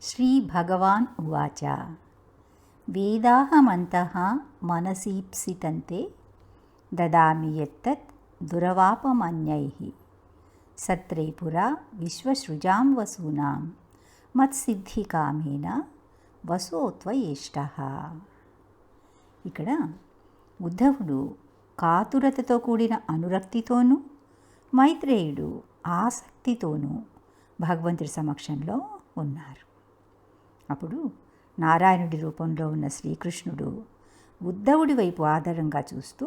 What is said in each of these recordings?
श्रीभगवान् उवाच वेदाहमन्तः मनसीप्सितन्ते ददामि यत्तत् दुरवापमन्यैः सत्रे पुरा विश्वसृजां वसूनां మత్సిద్ధికామేన వసోత్వయేష్టః. ఇక్కడ ఉద్ధవుడు కాతురతతో కూడిన అనురక్తితోనూ మైత్రేయుడు ఆసక్తితోనూ భగవంతుడి సమక్షంలో ఉన్నారు. అప్పుడు నారాయణుడి రూపంలో ఉన్న శ్రీకృష్ణుడు ఉద్ధవుడి వైపు ఆదరంగా చూస్తూ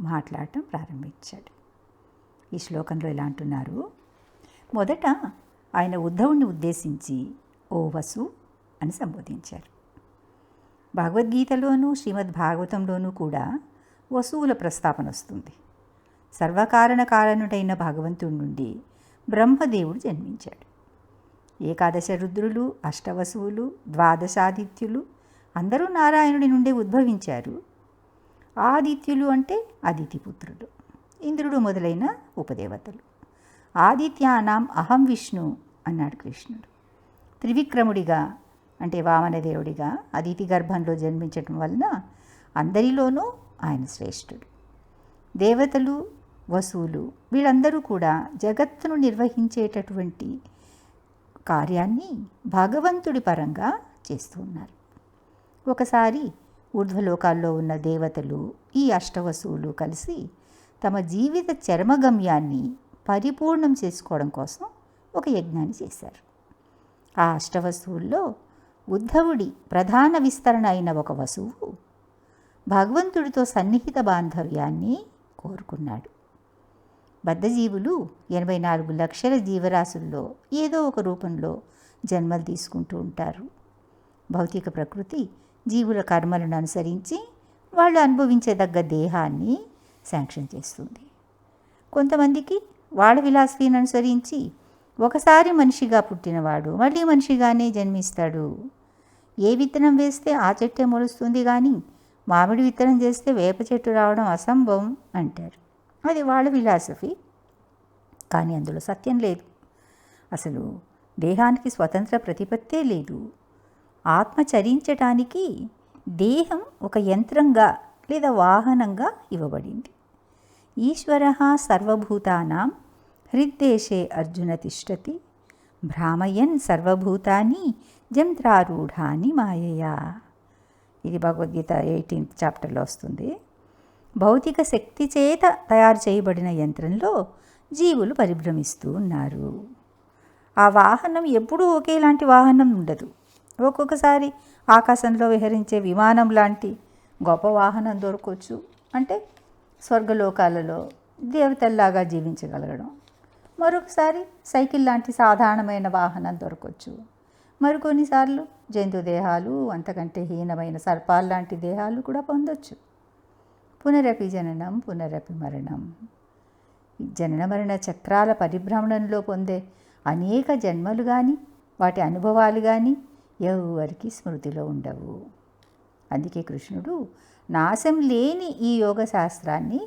మాట్లాడటం ప్రారంభించాడు. ఈ శ్లోకంలో ఇలా అంటున్నారు. మొదట ఆయన ఉద్ధవుడిని ఉద్దేశించి ఓ వసు అని సంబోధించారు. భగవద్గీతలోనూ శ్రీమద్ భాగవతంలోనూ కూడా వసువుల ప్రస్తాపన వస్తుంది. సర్వకారణ కారణుడైన భగవంతుడి నుండి బ్రహ్మదేవుడు జన్మించాడు. ఏకాదశ రుద్రులు, అష్టవసువులు, ద్వాదశాదిత్యులు అందరూ నారాయణుడి నుండే ఉద్భవించారు. ఆదిత్యులు అంటే అదితిపుత్రులు, ఇంద్రుడు మొదలైన ఉపదేవతలు. ఆదిత్యానాం అహం విష్ణు అన్నాడు కృష్ణుడు. త్రివిక్రముడిగా అంటే వామనదేవుడిగా అదితి గర్భంలో జన్మించటం వలన అందరిలోనూ ఆయన శ్రేష్ఠుడు. దేవతలు, వసువులు వీళ్ళందరూ కూడా జగత్తును నిర్వహించేటటువంటి కార్యాన్ని భగవంతుడి పరంగా చేస్తూ ఉన్నారు. ఒకసారి ఊర్ధ్వలోకాల్లో ఉన్న దేవతలు ఈ అష్టవసువులు కలిసి తమ జీవిత చరమగమ్యాన్ని పరిపూర్ణం చేసుకోవడం కోసం ఒక యజ్ఞాన్ని చేశారు. ఆ అష్టవసువుల్లో ఉద్ధవుడి ప్రధాన విస్తరణ అయిన ఒక వసువు భగవంతుడితో సన్నిహిత బాంధవ్యాన్ని కోరుకున్నాడు. బద్ధజీవులు 84 లక్షల జీవరాశుల్లో ఏదో ఒక రూపంలో జన్మలు తీసుకుంటూ ఉంటారు. భౌతిక ప్రకృతి జీవుల కర్మలను అనుసరించి వాళ్ళు అనుభవించదగ్గ దేహాన్ని శాంక్షన్ చేస్తుంది. కొంతమందికి వాళ్ళ ఫిలాసఫీని అనుసరించి ఒకసారి మనిషిగా పుట్టినవాడు మళ్ళీ మనిషిగానే జన్మిస్తాడు. ఏ విత్తనం వేస్తే ఆ చెట్టే మొలుస్తుంది, కానీ మామిడి విత్తనం చేస్తే వేప చెట్టు రావడం అసంభవం అంటారు. అది వాళ్ళ ఫిలాసఫీ. కానీ అందులో సత్యం లేదు. అసలు దేహానికి స్వతంత్ర ప్రతిపత్తే లేదు. ఆత్మ చరించటానికి దేహం ఒక యంత్రంగా లేదా వాహనంగా ఇవ్వబడింది. ఈశ్వరః సర్వభూతానాం హృద్దేశే అర్జున తిష్టతి భ్రామయన్ సర్వభూతాని జంత్రారూఢాని మాయయా. ఇది భగవద్గీత 18th చాప్టర్లో వస్తుంది. భౌతిక శక్తి చేత తయారు చేయబడిన యంత్రంలో జీవులు పరిభ్రమిస్తూ ఉన్నారు. ఆ వాహనం ఎప్పుడూ ఒకేలాంటి వాహనం ఉండదు. ఒక్కొక్కసారి ఆకాశంలో విహరించే విమానం లాంటి గొప్ప వాహనం దొరకవచ్చు. అంటే స్వర్గలోకాలలో దేవతల్లాగా జీవించగలగడం. మరొకసారి సైకిల్ లాంటి సాధారణమైన వాహనం దొరకవచ్చు. మరికొన్నిసార్లు జంతు దేహాలు, అంతకంటే హీనమైన సర్పాలు లాంటి దేహాలు కూడా పొందొచ్చు. పునరపి జననం పునరపి మరణం. జనన మరణ చక్రాల పరిభ్రమణంలో పొందే అనేక జన్మలు కానీ వాటి అనుభవాలు కానీ ఎవరికి స్మృతిలో ఉండవు. అందుకే కృష్ణుడు నాశం లేని ఈ యోగ శాస్త్రాన్ని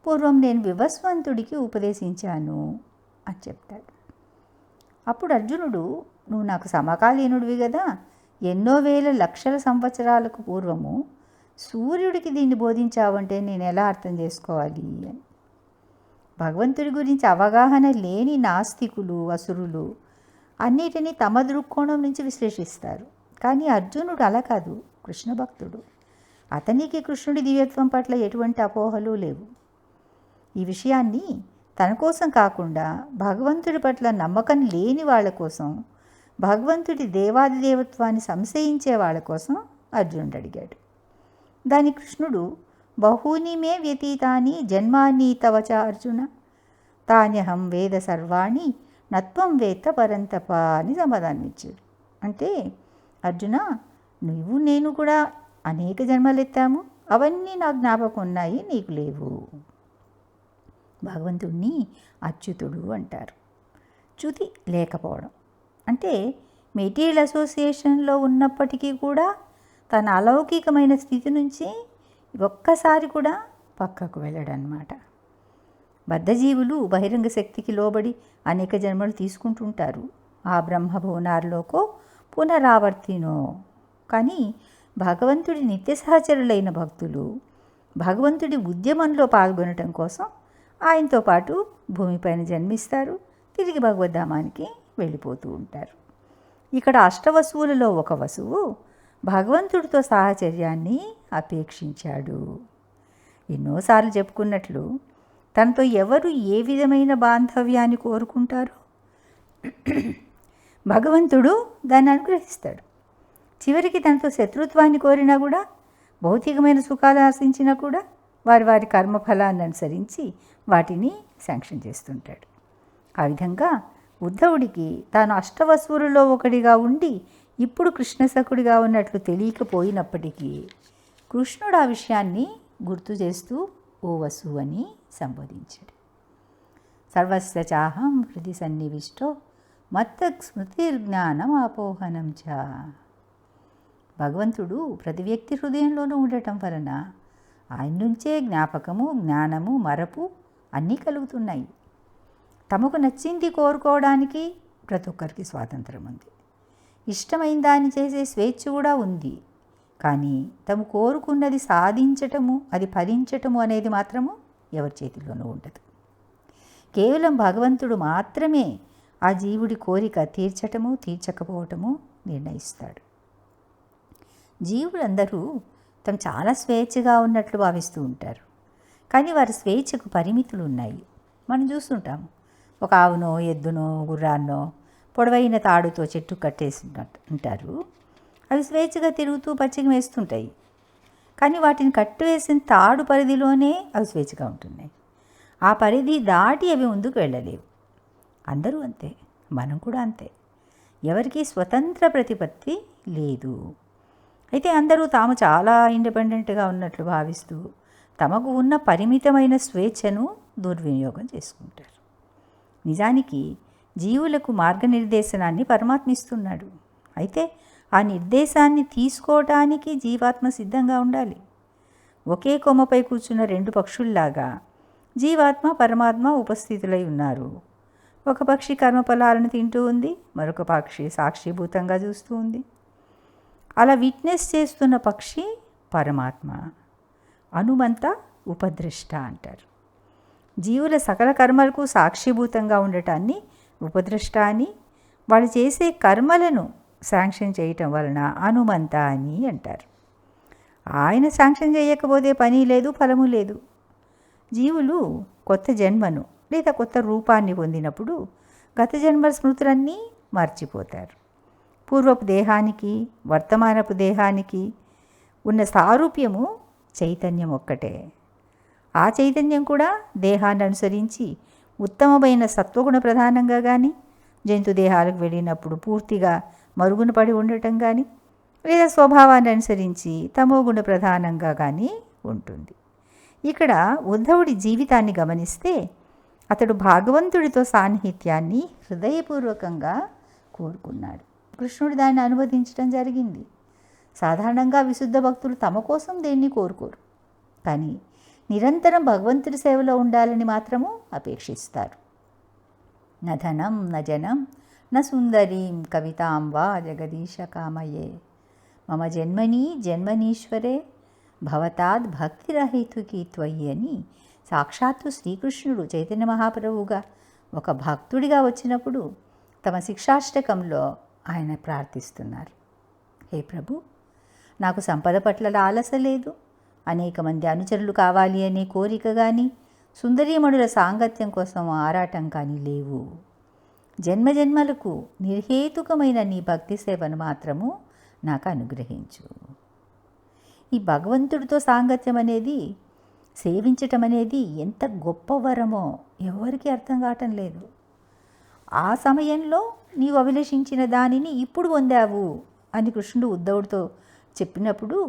పూర్వం నేను వివస్వంతుడికి ఉపదేశించాను అని చెప్తాడు. అప్పుడు అర్జునుడు, నువ్వు నాకు సమకాలీనుడివి కదా, ఎన్నో వేల లక్షల సంవత్సరాలకు పూర్వము సూర్యుడికి దీన్ని బోధించావంటే నేను ఎలా అర్థం చేసుకోవాలి అని. భగవంతుడి గురించి అవగాహన లేని నాస్తికులు, అసురులు అన్నిటినీ తమ దృక్కోణం నుంచి విశ్లేషిస్తారు. కానీ అర్జునుడు అలా కాదు, కృష్ణ భక్తుడు. అతనికి కృష్ణుడి దివ్యత్వం పట్ల ఎటువంటి అపోహలు లేవు. ఈ విషయాన్ని తన కోసం కాకుండా భగవంతుడి పట్ల నమ్మకం లేని వాళ్ళ కోసం, భగవంతుడి దేవాది దేవత్వాన్ని సంశయించే వాళ్ళ కోసం అర్జునుడు అడిగాడు. దాని కృష్ణుడు బహూని మే వ్యతీతాని జన్మాని తవ చ అర్జున తాన్యహం వేద సర్వాణి నత్వం వేత్త పరంతప అని సమాధానం ఇచ్చాడు. అంటే అర్జున, నువ్వు నేను కూడా అనేక జన్మలెత్తాము, అవన్నీ నాకు జ్ఞాపకం ఉన్నాయి, నీకు లేవు. భగవంతుణ్ణి అచ్యుతుడు అంటారు. చ్యుతి లేకపోవడం అంటే మెటీరియల్ అసోసియేషన్లో ఉన్నప్పటికీ కూడా తన అలౌకికమైన స్థితి నుంచి ఒక్కసారి కూడా పక్కకు వెళ్ళడన్నమాట. బద్ధజీవులు బహిరంగ శక్తికి లోబడి అనేక జన్మలు తీసుకుంటుంటారు. ఆ బ్రహ్మభువనాల్లోకో పునరావర్తినో. కానీ భగవంతుడి నిత్య సహచరులైన భక్తులు భగవంతుడి ఉద్యమంలో పాల్గొనటం కోసం ఆయనతో పాటు భూమిపైన జన్మిస్తారు, తిరిగి భగవద్ధామానికి వెళ్ళిపోతూ ఉంటారు. ఇక్కడ అష్టవసువులలో ఒక వసువు భగవంతుడితో సాహచర్యాన్ని అపేక్షించాడు. ఎన్నోసార్లు చెప్పుకున్నట్లు తనతో ఎవరు ఏ విధమైన బాంధవ్యాన్ని కోరుకుంటారో భగవంతుడు దాన్ని అనుగ్రహిస్తాడు. చివరికి తనతో శత్రుత్వాన్ని కోరినా కూడా, భౌతికమైన సుఖాలు ఆశించినా కూడా వారి వారి కర్మఫలాన్ని అనుసరించి వాటిని శాంక్షన్ చేస్తుంటాడు. ఆ విధంగా ఉద్ధవుడికి తాను అష్టవసువులలో ఒకడిగా ఉండి ఇప్పుడు కృష్ణసఖుడిగా ఉన్నట్లు తెలియకపోయినప్పటికీ కృష్ణుడు ఆ విషయాన్ని గుర్తు చేస్తూ ఓ వసు అని సంబోధించాడు. సర్వస్య చాహం హృది సన్నివిష్టో మత్తక్ స్మృతిర్జ్ఞానం ఆపోహనం చ. భగవంతుడు ప్రతి వ్యక్తి హృదయంలోనూ ఉండటం వలన ఆయన నుంచే జ్ఞాపకము, జ్ఞానము, మరపు అన్నీ కలుగుతున్నాయి. తమకు నచ్చింది కోరుకోవడానికి ప్రతి ఒక్కరికి స్వాతంత్రం ఉంది. ఇష్టమైన దాన్ని చేసే స్వేచ్ఛ కూడా ఉంది. కానీ తాము కోరుకున్నది సాధించటము, అది ఫలించటము అనేది మాత్రము ఎవరి చేతిలోనూ ఉండదు. కేవలం భగవంతుడు మాత్రమే ఆ జీవుడి కోరిక తీర్చటము, తీర్చకపోవటము నిర్ణయిస్తాడు. జీవులందరూ తమ చాలా స్వేచ్ఛగా ఉన్నట్లు భావిస్తూ ఉంటారు. కానీ వారి స్వేచ్ఛకు పరిమితులు ఉన్నాయి. మనం చూస్తుంటాము, ఒక ఆవునో, ఎద్దునో, గుర్రాన్నో పొడవైన తాడుతో చెట్టు కట్టేసినట్టు ఉంటారు. అవి స్వేచ్ఛగా తిరుగుతూ పచ్చిక వేస్తుంటాయి. కానీ వాటిని కట్టివేసిన తాడు పరిధిలోనే అవి స్వేచ్ఛగా ఉంటున్నాయి. ఆ పరిధి దాటి అవి ముందుకు వెళ్ళలేవు. అందరూ అంతే, మనం కూడా అంతే. ఎవరికీ స్వతంత్ర ప్రతిపత్తి లేదు. అయితే అందరూ తాము చాలా ఇండిపెండెంట్గా ఉన్నట్లు భావిస్తూ తమకు ఉన్న పరిమితమైన స్వేచ్ఛను దుర్వినియోగం చేసుకుంటారు. నిజానికి జీవులకు మార్గనిర్దేశనాన్ని పరమాత్మ ఇస్తున్నాడు. అయితే ఆ నిర్దేశాన్ని తీసుకోవటానికి జీవాత్మ సిద్ధంగా ఉండాలి. ఒకే కొమ్మపై కూర్చున్న రెండు పక్షుల్లాగా జీవాత్మ, పరమాత్మ ఉపస్థితులై ఉన్నారు. ఒక పక్షి కర్మఫలాలను తింటూ ఉంది, మరొక పక్షి సాక్షిభూతంగా చూస్తూ ఉంది. అలా విట్నెస్ చేస్తున్న పక్షి పరమాత్మ, హనుమంత ఉపద్రష్ట అంటారు. జీవుల సకల కర్మలకు సాక్షిభూతంగా ఉండటాన్ని ఉపద్రష్ట అని, వాళ్ళు చేసే కర్మలను శాంక్షన్ చేయటం వలన హనుమంత అని అంటారు. ఆయన శాంక్షన్ చేయకపోతే పని లేదు, ఫలము లేదు. జీవులు కొత్త జన్మను లేదా కొత్త రూపాన్ని పొందినప్పుడు గత జన్మ స్మృతులన్నీ మర్చిపోతారు. పూర్వపు దేహానికి వర్తమానపు దేహానికి ఉన్న సారూప్యము చైతన్యం ఒక్కటే. ఆ చైతన్యం కూడా దేహాన్ని అనుసరించి ఉత్తమమైన సత్వగుణ ప్రధానంగా కానీ, జంతు దేహాలకు వెళ్ళినప్పుడు పూర్తిగా మరుగున పడి ఉండటం కానీ, లేదా స్వభావాన్ని అనుసరించి తమోగుణ ప్రధానంగా కానీ ఉంటుంది. ఇక్కడ ఉద్ధవుడి జీవితాన్ని గమనిస్తే అతడు భగవంతుడితో సాన్నిహిత్యాన్ని హృదయపూర్వకంగా కోరుకున్నాడు. కృష్ణుడు దాన్ని అనుమతించడం జరిగింది. సాధారణంగా విశుద్ధ భక్తులు తమ కోసం దేన్ని కోరుకోరు, కానీ నిరంతరం భగవంతుడి సేవలో ఉండాలని మాత్రము అపేక్షిస్తారు. న ధనం న జనం న సుందరీం కవితాం వా జగదీశ కామయే మమ జన్మని జన్మనీశ్వరే భవతాద్ భక్తిరహితుకి త్వయి అని సాక్షాత్తు శ్రీకృష్ణుడు చైతన్య మహాప్రభువుగా ఒక భక్తుడిగా వచ్చినప్పుడు తమ శిక్షాష్టకంలో ఆయన ప్రార్థిస్తున్నారు. హే ప్రభు, నాకు సంపద పట్ల లాలస లేదు, అనేక మంది అనుచరులు కావాలి అనే కోరిక కానీ, సుందరీమణుల సాంగత్యం కోసం ఆరాటం కానీ లేవు. జన్మజన్మలకు నిర్హేతుకమైన నీ భక్తి సేవను మాత్రము నాకు అనుగ్రహించు. ఈ భగవంతుడితో సాంగత్యం అనేది, సేవించటం అనేది ఎంత గొప్ప వరమో ఎవరికి అర్థం కావటం లేదు. ఆ సమయంలో నీవు అభిలషించిన దానిని ఇప్పుడు పొందావు అని కృష్ణుడు ఉద్ధవుడితో చెప్పినప్పుడు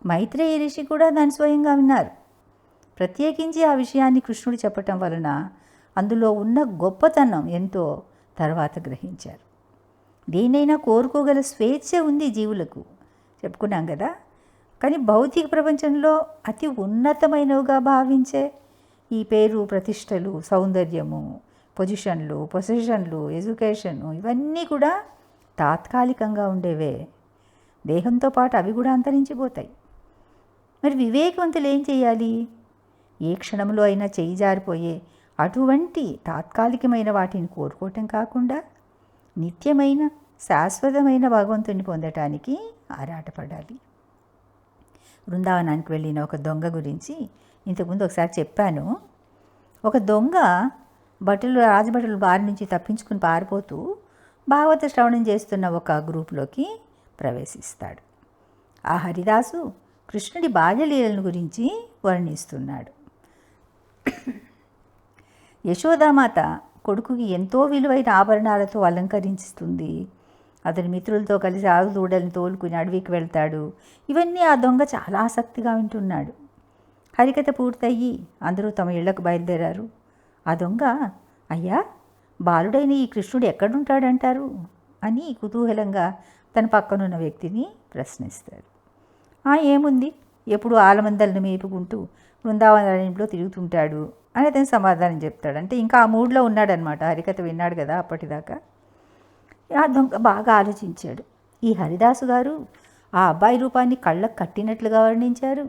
మైత్రేయ ఋషి కూడా దాన్ని స్వయంగా విన్నారు. ప్రత్యేకించి ఆ విషయాన్ని కృష్ణుడు చెప్పటం వలన అందులో ఉన్న గొప్పతనం ఎంతో తర్వాత గ్రహించారు. దేనైనా కోరుకోగల స్వేచ్ఛ ఉంది జీవులకు, చెప్పుకున్నాం కదా. కానీ భౌతిక ప్రపంచంలో అతి ఉన్నతమైనవిగా భావించే ఈ పేరు, ప్రతిష్టలు, సౌందర్యము, పొజిషన్లు, పొజిషన్లు, ఎడ్యుకేషను, ఇవన్నీ కూడా తాత్కాలికంగా ఉండేవే, దేహంతో పాటు అవి కూడా అంతరించిపోతాయి. మరి వివేకవంతులు ఏం చేయాలి? ఏ క్షణంలో అయినా చేయి జారిపోయే అటువంటి తాత్కాలికమైన వాటిని కోరుకోవటం కాకుండా నిత్యమైన శాశ్వతమైన భగవంతుని పొందటానికి ఆరాటపడాలి. బృందావనానికి వెళ్ళిన ఒక దొంగ గురించి ఇంతకుముందు ఒకసారి చెప్పాను. ఒక దొంగ రాజభటుల బారి నుంచి తప్పించుకుని పారిపోతూ భాగవత శ్రవణం చేస్తున్న ఒక గ్రూపులోకి ప్రవేశిస్తాడు. ఆ హరిదాసు కృష్ణుడి బాల్యలీలను గురించి వర్ణిస్తున్నాడు. యశోదామాత కొడుకుకి ఎంతో విలువైన ఆభరణాలతో అలంకరిస్తుంది. అతని మిత్రులతో కలిసి ఆవుదూడల్ని తోలుకుని అడవికి వెళ్తాడు. ఇవన్నీ ఆ దొంగ చాలా ఆసక్తిగా వింటున్నాడు. హరికథ పూర్తయ్యి అందరూ తమ ఇళ్లకు బయలుదేరారు. ఆ దొంగ, అయ్యా, బాలుడైన ఈ కృష్ణుడు ఎక్కడుంటాడంటారు అని కుతూహలంగా తన పక్కనున్న వ్యక్తిని ప్రశ్నిస్తాడు. ఏముంది, ఎప్పుడు ఆలమందలను మేపుకుంటూ బృందావనంలో తిరుగుతుంటాడు అని అతను సమాధానం చెప్తాడు. అంటే ఇంకా ఆ మూడ్లో ఉన్నాడనమాట. హరికథ విన్నాడు కదా అప్పటిదాకా. ఆ దొంగ బాగా ఆలోచించాడు. ఈ హరిదాసు గారు ఆ అబ్బాయి రూపాన్ని కళ్ళకు కట్టినట్లుగా వర్ణించారు.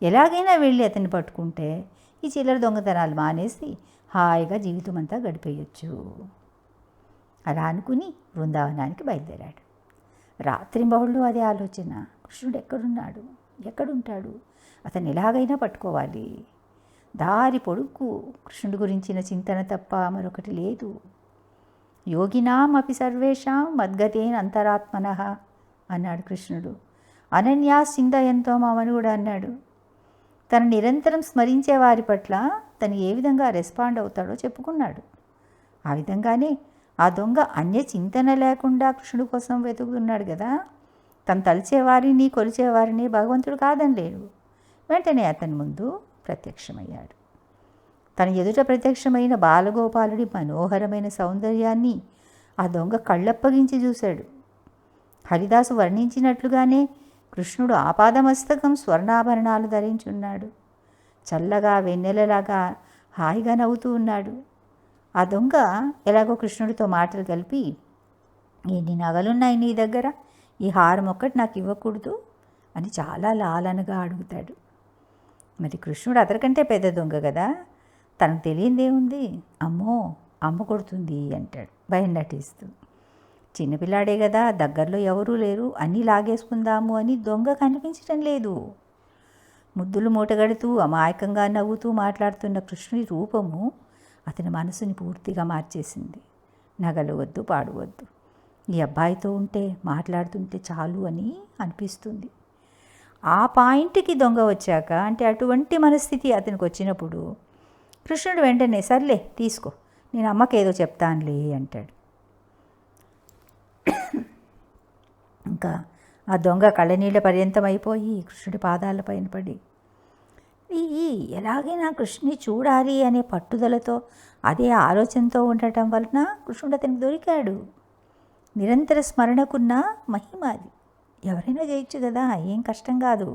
ఎలాగైనా వెళ్ళి అతన్ని పట్టుకుంటే ఈ చిల్లర దొంగతనాలు మానేసి హాయిగా జీవితం అంతా గడిపేయచ్చు. అలా అనుకుని బృందావనానికి బయలుదేరాడు. రాత్రింబహుళ్ళు అదే ఆలోచన. కృష్ణుడు ఎక్కడుంటాడు, అతన్ని ఎలాగైనా పట్టుకోవాలి. దారి పొడుగు కృష్ణుడి గురించిన చింతన తప్ప మరొకటి లేదు. యోగినాం అపి సర్వేషాం మద్గతేన అంతరాత్మనః అన్నాడు కృష్ణుడు. అనన్యాస్ చింతయంతో మామని కూడా అన్నాడు. తను నిరంతరం స్మరించే వారి పట్ల తను ఏ విధంగా రెస్పాండ్ అవుతాడో చెప్పుకున్నాడు. ఆ విధంగానే ఆ దొంగ అన్య చింతన లేకుండా కృష్ణుడి కోసం వెతుకుతున్నాడు కదా. తను తలిచేవారిని కొలిచేవారిని భగవంతుడు కాదనలేడు. వెంటనే అతని ముందు ప్రత్యక్షమయ్యాడు. తన ఎదుట ప్రత్యక్షమైన బాలగోపాలుడి మనోహరమైన సౌందర్యాన్ని ఆ దొంగ కళ్ళప్పగించి చూశాడు. హరిదాసు వర్ణించినట్లుగానే కృష్ణుడు ఆపాదమస్తకం స్వర్ణాభరణాలు ధరించున్నాడు. చల్లగా వెన్నెలలాగా హాయిగా నవ్వుతూ ఉన్నాడు. ఆ దొంగ ఎలాగో కృష్ణుడితో మాటలు కలిపి, ఎన్ని నగలున్నాయి నీ దగ్గర, ఈ హారం ఒక్కటి నాకు ఇవ్వకూడదు అని చాలా లాలనగా అడుగుతాడు. మరి కృష్ణుడు అతనికంటే పెద్ద దొంగ కదా, తనకు తెలియందేముంది, అమ్మో అమ్మ కొడుతుంది అంటాడు భయం నటిస్తూ. చిన్నపిల్లాడే కదా, దగ్గరలో ఎవరూ లేరు, అన్నీ లాగేసుకుందాము అని దొంగ కనిపించటం లేదు. ముద్దులు మూటగడుతూ అమాయకంగా నవ్వుతూ మాట్లాడుతున్న కృష్ణుడి రూపము అతని మనసుని పూర్తిగా మార్చేసింది. నగలు వద్దు, పాడు వద్దు, ఈ అబ్బాయితో ఉంటే మాట్లాడుతుంటే చాలు అని అనిపిస్తుంది. ఆ పాయింట్కి దొంగ వచ్చాక, అంటే అటువంటి మనస్థితి అతనికి వచ్చినప్పుడు కృష్ణుడు వెంటనే సర్లే తీసుకో, నేను అమ్మకేదో చెప్తానులే అంటాడు. ఇంకా ఆ దొంగ కళ్ళనీళ్ళ పర్యంతం అయిపోయి కృష్ణుడి పాదాలపైన పడి ఎలాగైనా కృష్ణుని చూడాలి అనే పట్టుదలతో అదే ఆలోచనతో ఉండటం వలన కృష్ణుడు అతనికి దొరికాడు. నిరంతర స్మరణకున్న మహిమ అది. ఎవరైనా చేయొచ్చు కదా, ఏం కష్టం కాదు.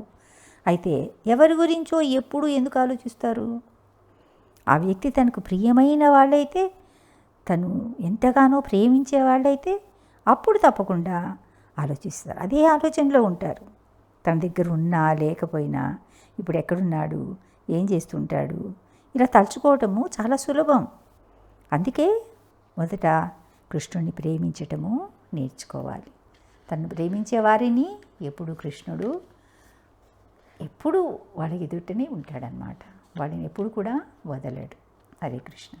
అయితే ఎవరి గురించో ఎప్పుడు ఎందుకు ఆలోచిస్తారు? ఆ వ్యక్తి తనకు ప్రియమైన వాళ్ళైతే, తను ఎంతగానో ప్రేమించే వాళ్ళైతే అప్పుడు తప్పకుండా ఆలోచిస్తారు, అదే ఆలోచనలో ఉంటారు. తన దగ్గర ఉన్నా లేకపోయినా ఇప్పుడు ఎక్కడున్నాడు, ఏం చేస్తుంటాడు, ఇలా తలుచుకోవటము చాలా సులభం. అందుకే మొదట కృష్ణుడిని ప్రేమించటము నేర్చుకోవాలి. తను ప్రేమించే వారిని ఎప్పుడు కృష్ణుడు ఎప్పుడు వాళ్ళకి ఎదుటనే ఉంటాడనమాట. వాళ్ళని ఎప్పుడు కూడా వదలడు. హరే కృష్ణ.